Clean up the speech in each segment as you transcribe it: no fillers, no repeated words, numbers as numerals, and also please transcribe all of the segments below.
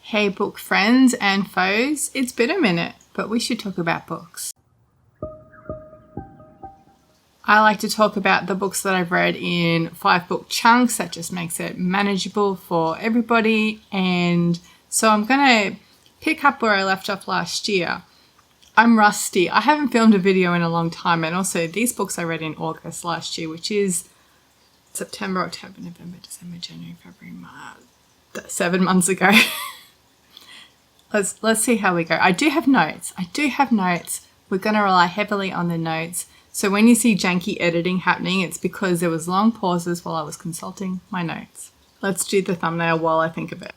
Hey book friends and foes, it's been a minute, but we should talk about books. I like to talk about the books that I've read in 5-book chunks. That just makes it manageable for everybody. And so I'm going to pick up where I left off last year. I'm rusty. I haven't filmed a video in a long time. And also these books I read in August last year, which is September, October, November, December, January, February, March. 7 months ago. Let's see how we go. I do have notes. We're going to rely heavily on the notes. So when you see janky editing happening, it's because there was long pauses while I was consulting my notes. Let's do the thumbnail while I think of it.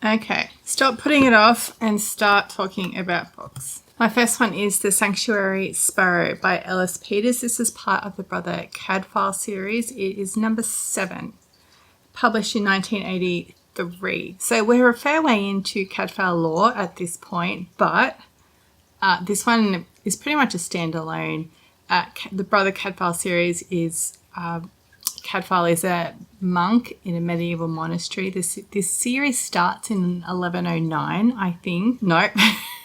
Okay, stop putting it off and start talking about books. My first one is The Sanctuary Sparrow by Ellis. This is part of the Brother Cadfael series. It is number 7, published in 1983. So we're a fair way into Cadfael lore at this point, but this one is pretty much a standalone. The Brother Cadfael series is Cadfael is a monk in a medieval monastery. This series starts in 1109, I think. No,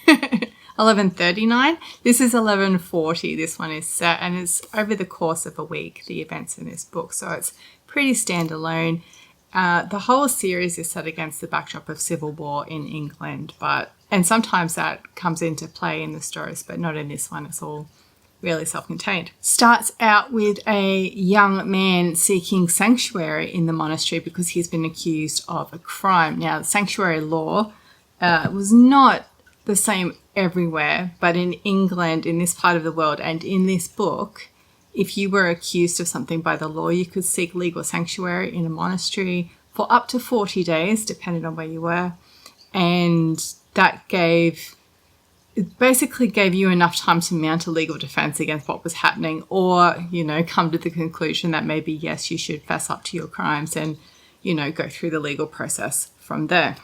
1139. This is 1140. This one is set, and it's over the course of a week, the events in this book. So it's pretty standalone. The whole series is set against the backdrop of civil war in England, and sometimes that comes into play in the stories, but not in this one. It's all really self-contained. Starts out with a young man seeking sanctuary in the monastery because he's been accused of a crime. Now, the sanctuary law was not the same everywhere, but in England, in this part of the world, and in this book, if you were accused of something by the law, you could seek legal sanctuary in a monastery for up to 40 days, depending on where you were. And that basically gave you enough time to mount a legal defense against what was happening, or, come to the conclusion that maybe, yes, you should fess up to your crimes and, go through the legal process from there.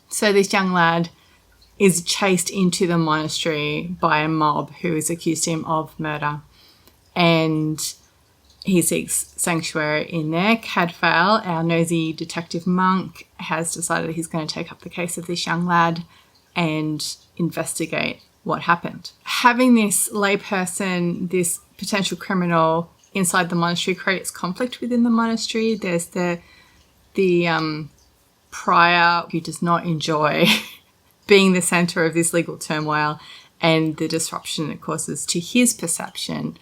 So this young lad is chased into the monastery by a mob who has accused him of murder. And he seeks sanctuary in there. Cadfael, our nosy detective monk, has decided he's going to take up the case of this young lad and investigate what happened. Having this layperson, this potential criminal inside the monastery, creates conflict within the monastery. There's the prior who does not enjoy being the centre of this legal turmoil and the disruption it causes to his perception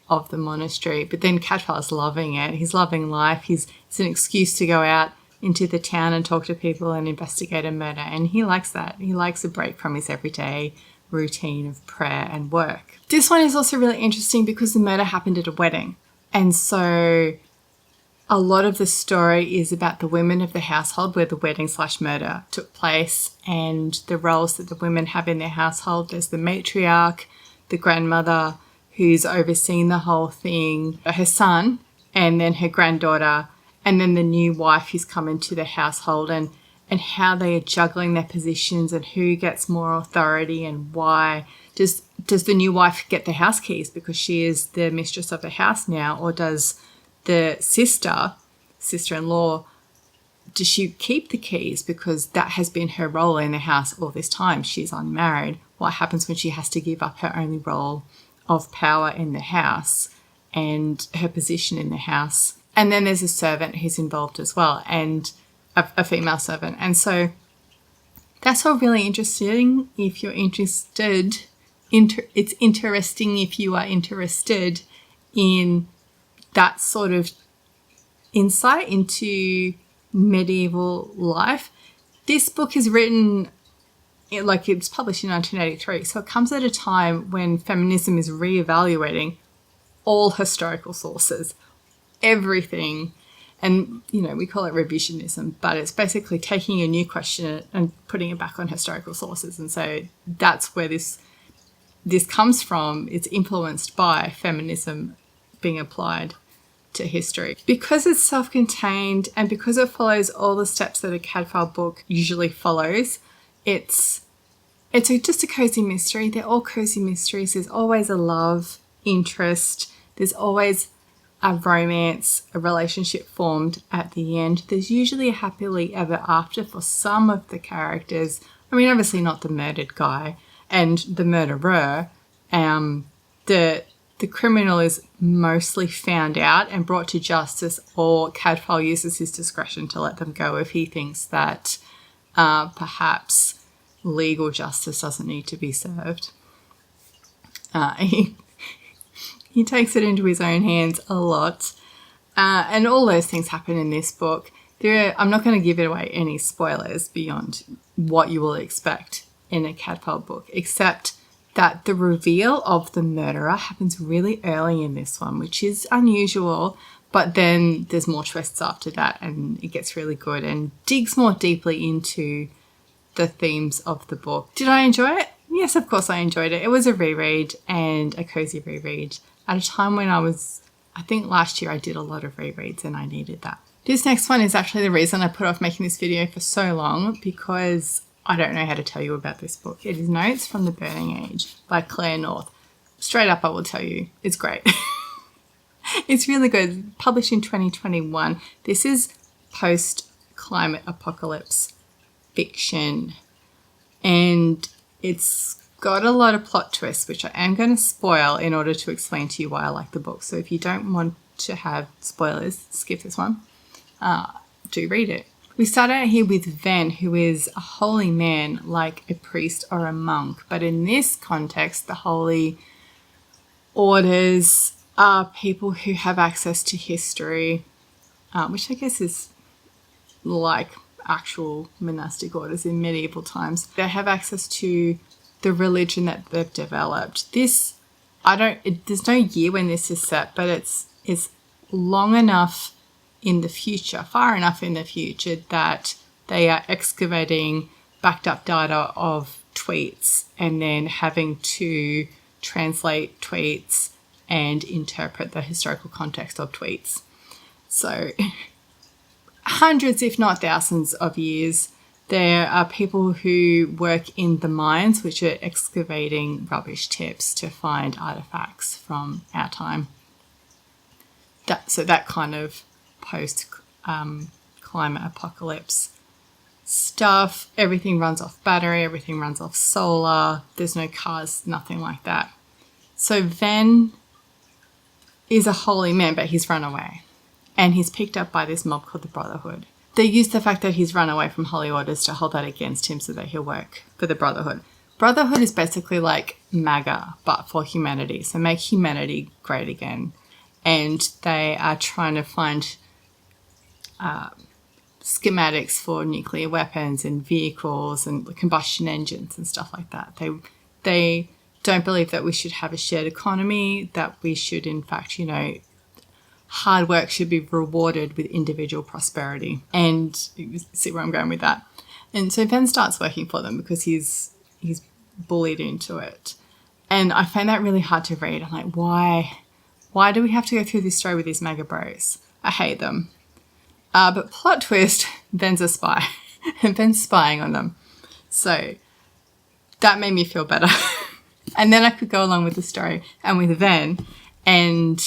of the monastery. But then Cadfael is loving it. He's loving life. It's an excuse to go out into the town and talk to people and investigate a murder. And he likes that. He likes a break from his everyday routine of prayer and work. This one is also really interesting because the murder happened at a wedding. And so a lot of the story is about the women of the household where the wedding/murder took place and the roles that the women have in their household. There's the matriarch, the grandmother, who's overseeing the whole thing, her son, and then her granddaughter, and then the new wife who's come into the household, and how they are juggling their positions and who gets more authority and why. Does the new wife get the house keys because she is the mistress of the house now, or does the sister-in-law, does she keep the keys because that has been her role in the house all this time? She's unmarried. What happens when she has to give up her only role of power in the house and her position in the house? And then there's a servant who's involved as well, and a female servant. And so that's all really interesting if you're interested. It's interesting if you are interested in that sort of insight into medieval life. This book is written, it's published in 1983, so it comes at a time when feminism is reevaluating all historical sources, everything, and we call it revisionism, but it's basically taking a new question and putting it back on historical sources. And so that's where this comes from. It's influenced by feminism being applied to history. Because it's self-contained and because it follows all the steps that a Cadfael book usually follows, it's just a cozy mystery. They're all cozy mysteries. There's always a love interest. There's always a romance, a relationship formed at the end. There's usually a happily ever after for some of the characters. I mean, obviously not the murdered guy and the murderer. The criminal is mostly found out and brought to justice, or Cadfael uses his discretion to let them go if he thinks that perhaps legal justice doesn't need to be served. He takes it into his own hands a lot. And all those things happen in this book. I'm not going to give it away any spoilers beyond what you will expect in a Cadfael book, except that the reveal of the murderer happens really early in this one, which is unusual, but then there's more twists after that and it gets really good and digs more deeply into the themes of the book. Did I enjoy it? Yes, of course I enjoyed it. It was a reread and a cozy reread at a time when I think last year I did a lot of rereads and I needed that. This next one is actually the reason I put off making this video for so long, because I don't know how to tell you about this book. It is Notes from the Burning Age by Claire North. Straight up, I will tell you, it's great. It's really good. Published in 2021. This is post-climate apocalypse fiction. And it's got a lot of plot twists, which I am going to spoil in order to explain to you why I like the book. So if you don't want to have spoilers, skip this one. Do read it. We start out here with Ven, who is a holy man, like a priest or a monk. But in this context, the holy orders are people who have access to history, which I guess is like actual monastic orders in medieval times. They have access to the religion that they've developed. There's no year when this is set, but it's long enough in the future, far enough in the future, that they are excavating backed up data of tweets and then having to translate tweets and interpret the historical context of tweets. So hundreds, if not thousands of years, there are people who work in the mines, which are excavating rubbish tips to find artifacts from our time. That kind of post-climate apocalypse stuff. Everything runs off battery, everything runs off solar, there's no cars, nothing like that. So Ven is a holy man, but he's run away. And he's picked up by this mob called the Brotherhood. They use the fact that he's run away from holy orders to hold that against him so that he'll work for the Brotherhood. Brotherhood is basically like MAGA, but for humanity. So make humanity great again. And they are trying to find schematics for nuclear weapons and vehicles and combustion engines and stuff like that. They don't believe that we should have a shared economy, that we should, in fact, hard work should be rewarded with individual prosperity. And you see where I'm going with that. And so Ven starts working for them because he's bullied into it. And I find that really hard to read. I'm like, why do we have to go through this story with these MAGA bros? I hate them. But plot twist, Ven's a spy. And Ven's spying on them. So that made me feel better. And then I could go along with the story and with Ven and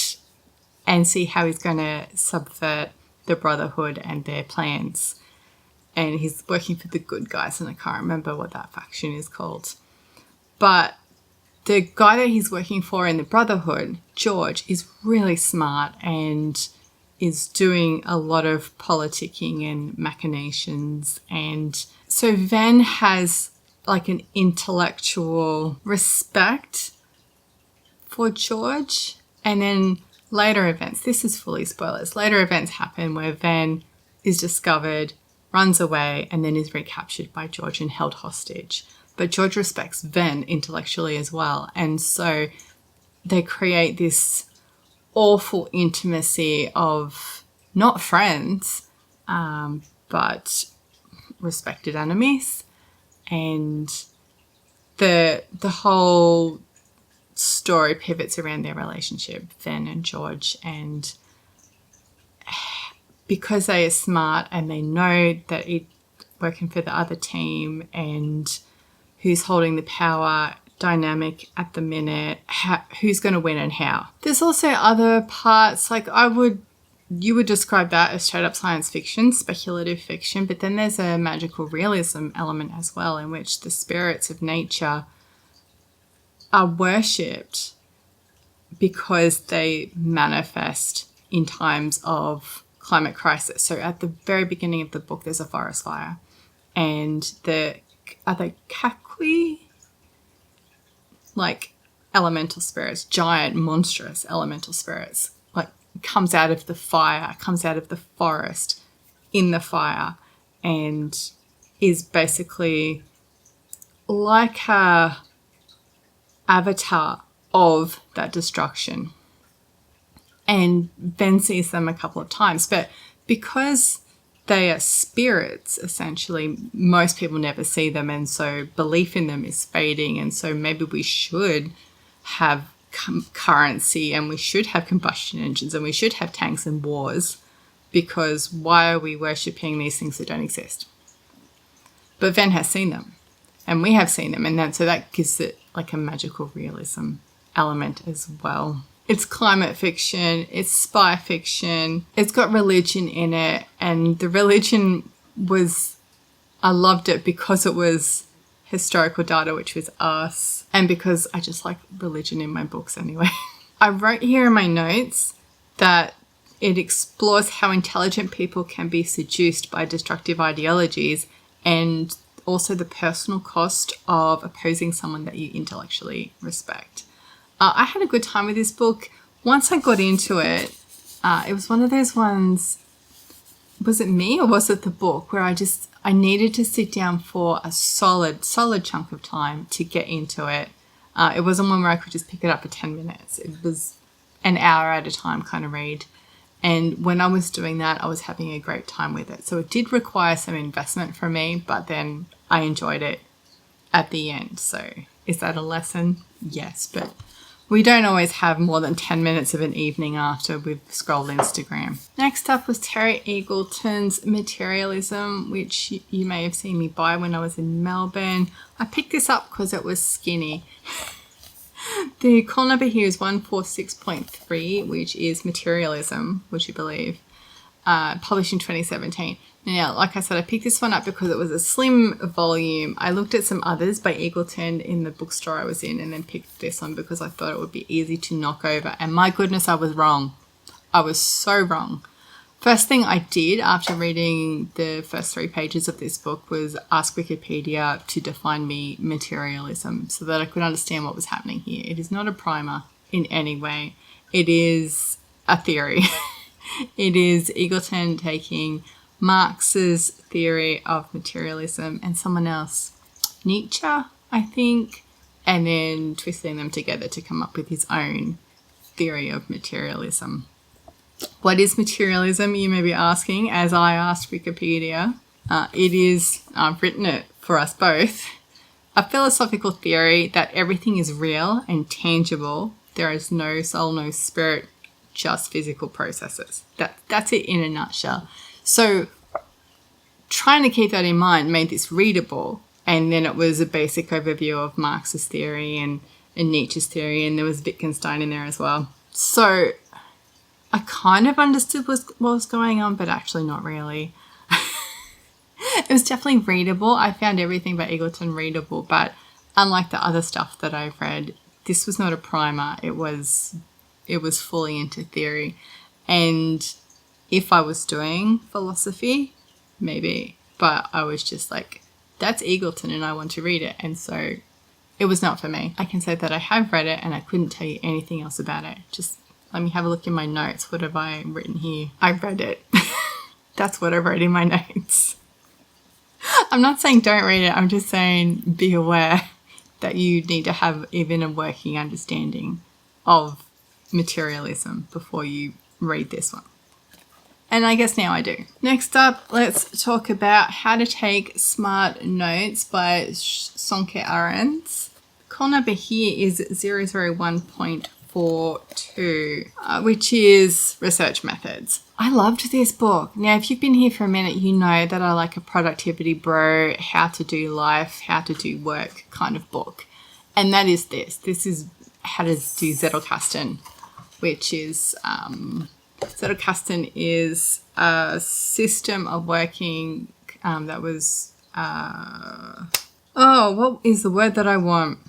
see how he's going to subvert the Brotherhood and their plans. And he's working for the good guys, and I can't remember what that faction is called. But the guy that he's working for in the Brotherhood, George, is really smart and is doing a lot of politicking and machinations. And so Ven has like an intellectual respect for George. And then later events, this is fully spoilers, later events happen where Ven is discovered, runs away, and then is recaptured by George and held hostage. But George respects Ven intellectually as well. And so they create this awful intimacy of not friends, but respected enemies. And the whole story pivots around their relationship, Ven and George. And because they are smart and they know that working for the other team and who's holding the power, dynamic at the minute. Who's going to win and how? There's also other parts, like you would describe that as straight up science fiction, speculative fiction, but then there's a magical realism element as well, in which the spirits of nature are worshipped because they manifest in times of climate crisis. So at the very beginning of the book, there's a forest fire, and are they kakwi? Like elemental spirits, giant, monstrous elemental spirits, like comes out of the fire, comes out of the forest in the fire, and is basically like a avatar of that destruction. And Ben sees them a couple of times, but because they are spirits, essentially, most people never see them, and so belief in them is fading. And so maybe we should have currency, and we should have combustion engines, and we should have tanks and wars, because why are we worshipping these things that don't exist? But Ven has seen them, and we have seen them, and so that gives it like a magical realism element as well. It's climate fiction, it's spy fiction, it's got religion in it, and the religion I loved it because it was historical data, which was us, and because I just like religion in my books anyway. I wrote here in my notes that it explores how intelligent people can be seduced by destructive ideologies, and also the personal cost of opposing someone that you intellectually respect. I had a good time with this book. Once I got into it, it was one of those ones, was it me or was it the book, where I needed to sit down for a solid chunk of time to get into it. It wasn't one where I could just pick it up for 10 minutes. It was an hour at a time kind of read. And when I was doing that, I was having a great time with it. So it did require some investment from me, but then I enjoyed it at the end. So is that a lesson? Yes, but we don't always have more than 10 minutes of an evening after we've scrolled Instagram. Next up was Terry Eagleton's Materialism, which you may have seen me buy when I was in Melbourne. I picked this up because it was skinny. The call number here is 146.3, which is Materialism, would you believe, published in 2017. Now, like I said, I picked this one up because it was a slim volume. I looked at some others by Eagleton in the bookstore I was in, and then picked this one because I thought it would be easy to knock over. And my goodness, I was wrong. I was so wrong. First thing I did after reading the first 3 pages of this book was ask Wikipedia to define me materialism so that I could understand what was happening here. It is not a primer in any way. It is a theory. It is Eagleton taking Marx's theory of materialism and someone else, Nietzsche, I think, and then twisting them together to come up with his own theory of materialism. What is materialism, you may be asking, as I asked Wikipedia. It is, I've written it for us both, a philosophical theory that everything is real and tangible. There is no soul, no spirit, just physical processes. That's it in a nutshell. So trying to keep that in mind made this readable, and then it was a basic overview of Marx's theory and Nietzsche's theory, and there was Wittgenstein in there as well. So I kind of understood what was going on, but actually not really. It was definitely readable. I found everything by Eagleton readable, but unlike the other stuff that I've read, this was not a primer. It was fully into theory. And if I was doing philosophy, maybe, but I was just like, that's Eagleton and I want to read it. And so it was not for me. I can say that I have read it and I couldn't tell you anything else about it. Just let me have a look in my notes. What have I written here? I read it. That's what I wrote in my notes. I'm not saying don't read it. I'm just saying be aware that you need to have even a working understanding of materialism before you read this one. And I guess now I do. Next up, let's talk about How to Take Smart Notes by Sönke Ahrens. Call number here is 001.42, which is research methods. I loved this book. Now, if you've been here for a minute, you know that I like a productivity bro, how to do life, how to do work kind of book. And that is this. This is how to do Zettelkasten, which is Zettelkasten is a system of working that was what is the word that I want?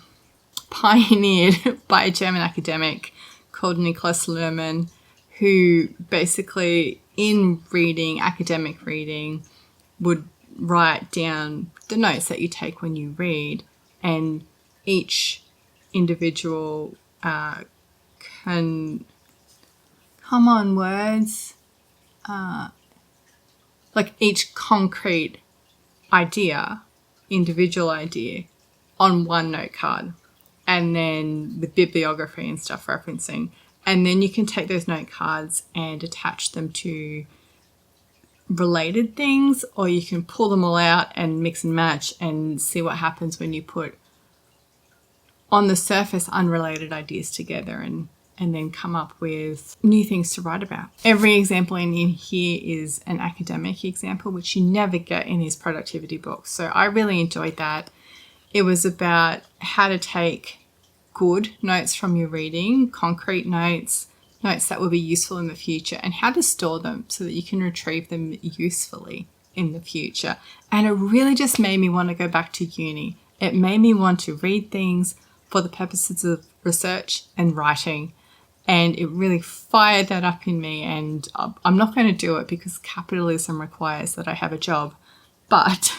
Pioneered by a German academic called Niklas Luhmann, who basically in reading, academic reading, would write down the notes that you take when you read, and each individual can, come on words, like each concrete idea, individual idea, on one note card, and then with bibliography and stuff referencing. And then you can take those note cards and attach them to related things, or you can pull them all out and mix and match and see what happens when you put on the surface unrelated ideas together and then come up with new things to write about. Every example in here is an academic example, which you never get in his productivity books. So I really enjoyed that. It was about how to take good notes from your reading, concrete notes, notes that will be useful in the future, and how to store them so that you can retrieve them usefully in the future. And it really just made me want to go back to uni. It made me want to read things for the purposes of research and writing. And it really fired that up in me. And I'm not going to do it because capitalism requires that I have a job. But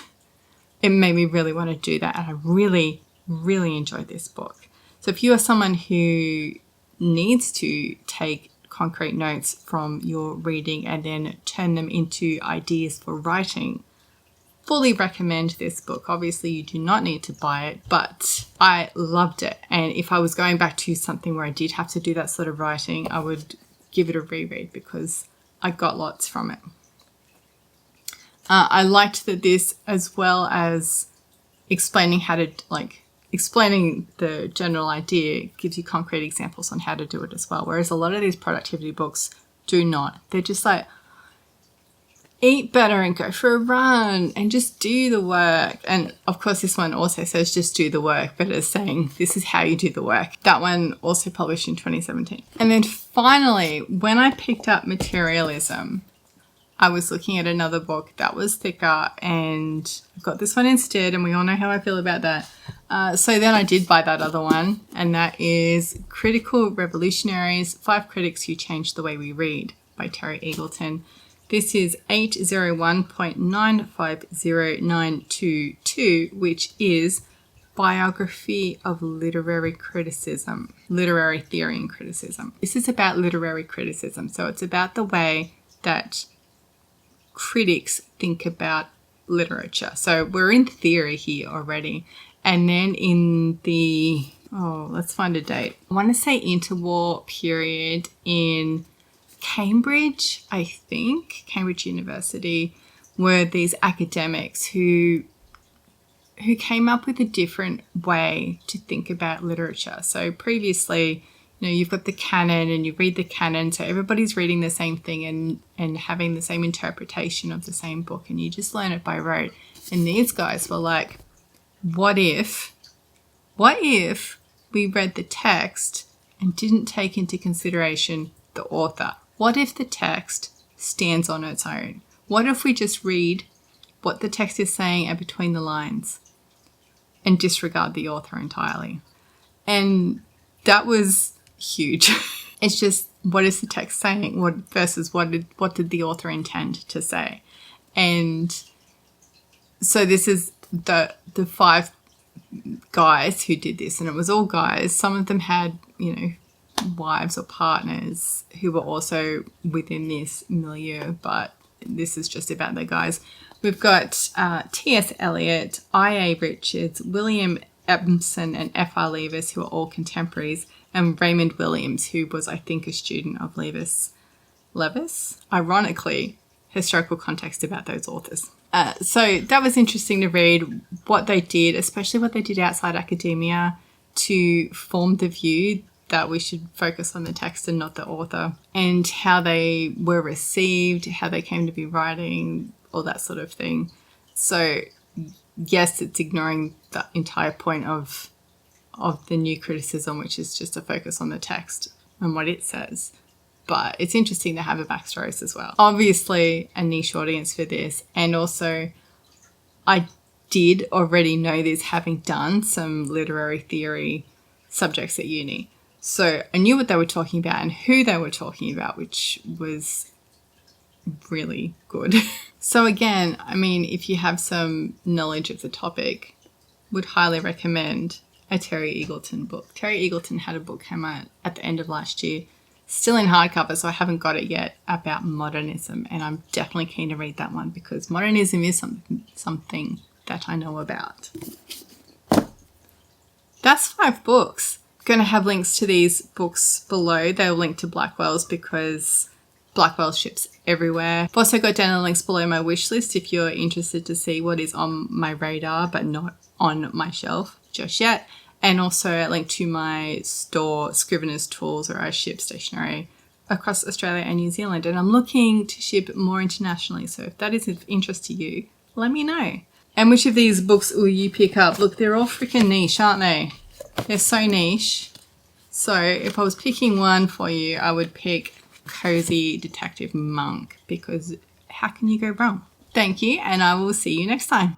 it made me really want to do that. And I really, really enjoyed this book. So if you are someone who needs to take concrete notes from your reading and then turn them into ideas for writing, fully recommend this book. Obviously, you do not need to buy it, but I loved it. And if I was going back to something where I did have to do that sort of writing, I would give it a reread because I got lots from it. I liked that this, as well as explaining how to, explaining the general idea, gives you concrete examples on how to do it as well. Whereas a lot of these productivity books do not. They're just like, eat better and go for a run and just do the work. And of course, this one also says just do the work, but it's saying this is how you do the work. That one also published in 2017. And then finally, when I picked up Materialism, I was looking at another book that was thicker, and I got this one instead, and we all know how I feel about that. So then I did buy that other one, and that is Critical Revolutionaries, 5 Critics Who Changed the Way We Read by Terry Eagleton. This is 801.950922, which is Biography of Literary Criticism, Literary Theory and Criticism. This is about literary criticism. So it's about the way that critics think about literature. So we're in theory here already. And then in the, let's find a date. I want to say interwar period in Cambridge, I think, Cambridge University, were these academics who came up with a different way to think about literature. So previously, you've got the canon and you read the canon, so everybody's reading the same thing and having the same interpretation of the same book, and you just learn it by rote. And these guys were like, what if we read the text and didn't take into consideration the author? What if the text stands on its own? What if we just read what the text is saying and between the lines and disregard the author entirely? And that was huge. It's just, what is the text saying? Versus what did the author intend to say? And so this is the 5 guys who did this, and it was all guys. Some of them had, wives or partners who were also within this milieu, but this is just about the guys. We've got T.S. Eliot, I.A. Richards, William Empson and F.R. Leavis, who are all contemporaries, and Raymond Williams, who was, I think, a student of Leavis. Ironically, historical context about those authors. So that was interesting to read what they did, especially what they did outside academia, to form the view that we should focus on the text and not the author, and how they were received, how they came to be writing, all that sort of thing. So yes, it's ignoring the entire point of of the new criticism, which is just a focus on the text and what it says. But it's interesting to have the backstories as well. Obviously, a niche audience for this. And also, I did already know this, having done some literary theory subjects at uni. So I knew what they were talking about and who they were talking about, which was really good. So again, I mean, if you have some knowledge of the topic, would highly recommend a Terry Eagleton book. Terry Eagleton had a book come out at the end of last year, still in hardcover, so I haven't got it yet, about modernism, and I'm definitely keen to read that one because modernism is something that I know about. That's 5 books. I'm going to have links to these books below. They'll link to Blackwell's because Blackwell ships everywhere. I've also got down the links below my wish list if you're interested to see what is on my radar but not on my shelf just yet. And also a link to my store, Scrivener's Tools, where I ship stationery across Australia and New Zealand. And I'm looking to ship more internationally. So if that is of interest to you, let me know. And which of these books will you pick up? Look, they're all freaking niche, aren't they? They're so niche. So if I was picking one for you, I would pick Cozy Detective Monk, because how can you go wrong? Thank you, and I will see you next time.